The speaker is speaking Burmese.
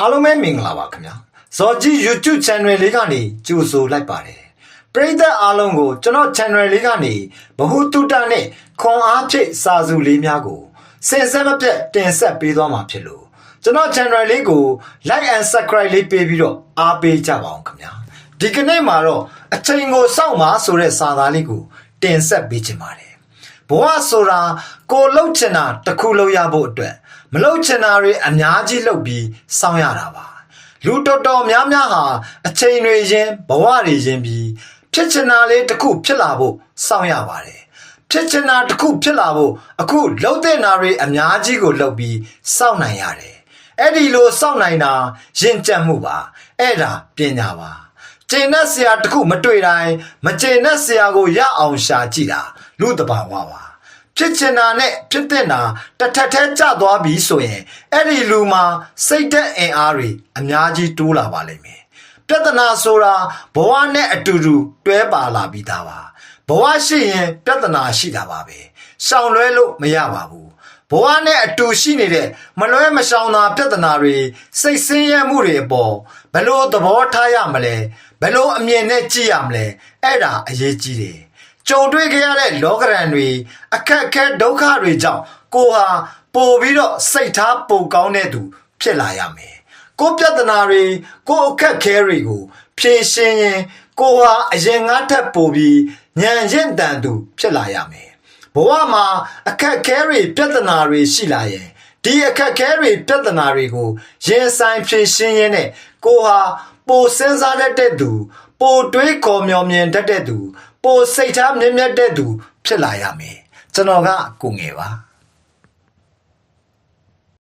အားလုံးပဲမင်္ဂလာပါခင်ဗျာဇော်ကြီး YouTube channel လေးကနေကြိုဆိုလိုက်ပါတယ်ပရိသတ်အားလုံးကိုကျွန်တော် channel လေးကနေဘ ഹു တုတနဲ့ခွန်အားဖြည့်စာစုလေးများကိုစင်ဆက်မပြတ်တင်ဆက်ပေးသွားမှာဖြစ်လို့ကျွန်တော် channel လေးကို like and subscribe လေးပေးပြီးတော့အားပေးကြပါအောင်ခင်ဗျာဒီကနေ့မှာတော့အချိန်ကိုစောင့်ပါဆိုတဲ့စာသားလေးကိုတင်ဆက်ပေးချင်ပါတယ်ဘဝဆိုတာကိုလှုပ်ချင်တာတစ်ခုလုပ်ရဖို့အတွက်မလှုပ်ချင်တာတွေအများကြီးလှုပ်ပြီးစောင့်ရတာပါလူတော်တော်များများဟာအချိန်တွေရင်ဘဝတွေရင်ပြီးဖြစ်ချင်တာလေးတစ်ခုဖြစ်လာဖို့စောင့်ရပါတယ်ဖြစ်ချင်တာတစ်ခုဖြစ်လာဖို့အခုလှုပ်တဲ့နာတွေအများကြီးကိုလှုပ်ပြီးစောင့်နိုင်ရတယ်အဲ့ဒီလိုစောင့်နိုင်တာရင်ကြက်မှုပါအဲ့ဒါပညာပါကျင့်တဲ့ဆရာတစ်ခုမတွေ့တိုင်းမကျင့်တဲ့ဆရာကိုရအောင်ရှာကြည့်တာလူတဘာဝပါဖြစ်ချင်တာနဲ့ဖြစ်တဲ့နာတစ်ထက်ထဲကျသွားပြီဆိုရင်အဲ့ဒီလူမှာစိတ်သက်အင်အားတွေအများကြီးတိုးလာပါလိမ့်မယ်ပြဿနာဆိုတာဘဝနဲ့အတူတူတွဲပါလာပြီးသားပါဘဝရှိရင်ပြဿနာရှိတာပါပဲရှောင်လွဲလို့မရပါဘူးဘဝနဲ့အတူရှိနေတဲ့မလွဲမရှောင်တာပြဿနာတွေစိတ်ဆင်းရဲမှုတွေအပေါ်ဘယ်လိုသဘောထားရမလဲဘယ်လိုအမြင်နဲ့ကြည့်ရမလဲအဲ့ဒါအရေးကြီးတယ်ကြုံတွေ့ကြရတဲ့လောကရန်တွေအခက်အခဲဒုက္ခတွေကြောင့်ကိုဟာပို့ပြီးတော့စိတ်ထားပိုကောင်းတဲ့သူဖြစ်လာရမယ်ကိုပြဿနာတွေကိုအခက်အခဲတွေကိုဖြေရှင်းရင်ကိုဟာအရင်ငါထက်ပိုပြီးဉာဏ်ရင့်တန်သူဖြစ်လာရမယ်ဘဝမှာအခက်အခဲတွေပြဿနာတွေရှိလာရင်ဒီအခက်အခဲတွေပြဿနာတွေကိုရင်ဆိုင်ဖြေရှင်းရင်းနဲ့ကိုဟာပိုစဉ်းစားတတ်တဲ့သူပိုတွေးခေါ်မျှော်မြင်တတ်တဲ့သူပိုစိတ်ထားမြင့်မြတ်တဲ့သူဖြစ်လာရမယ်ကျွန်တော်ကကိုငယ်ပါ